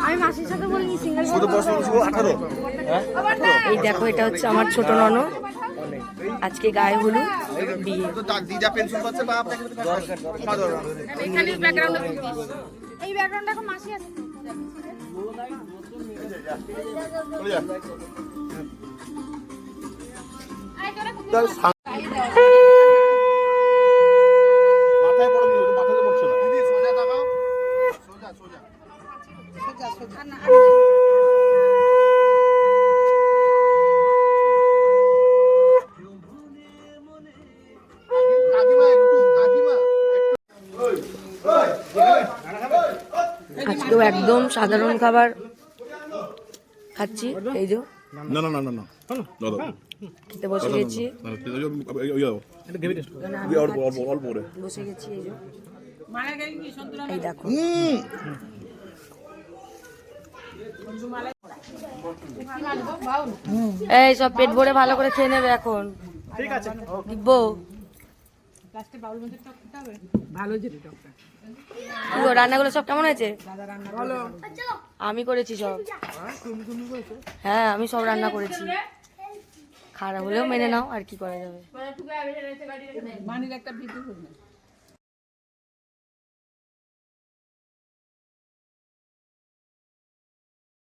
আমি মাসির সাথে বলিনি সিঙ্গেল এই দেখো এটা হচ্ছে আমার ছোট ননদ আজকে গায়ে হলুদ বিয়ে এই ব্যাকগ্রাউন্ডে এখন মাসি আছে আজকেও একদম সাধারণ খাবার খাচ্ছি এই যে না না না না না খেতে বসে গেছি বসে গেছি এই যে এই দেখো এই সব পেট ভরে ভালো করে খেয়ে নেবে এখন ঠিক আছে দিব্বো রান্নাগুলো সব কেমন হয়েছে আমি করেছি সব হ্যাঁ আমি সব রান্না করেছি খারাপ হলেও মেনে নাও আর কি করা যাবে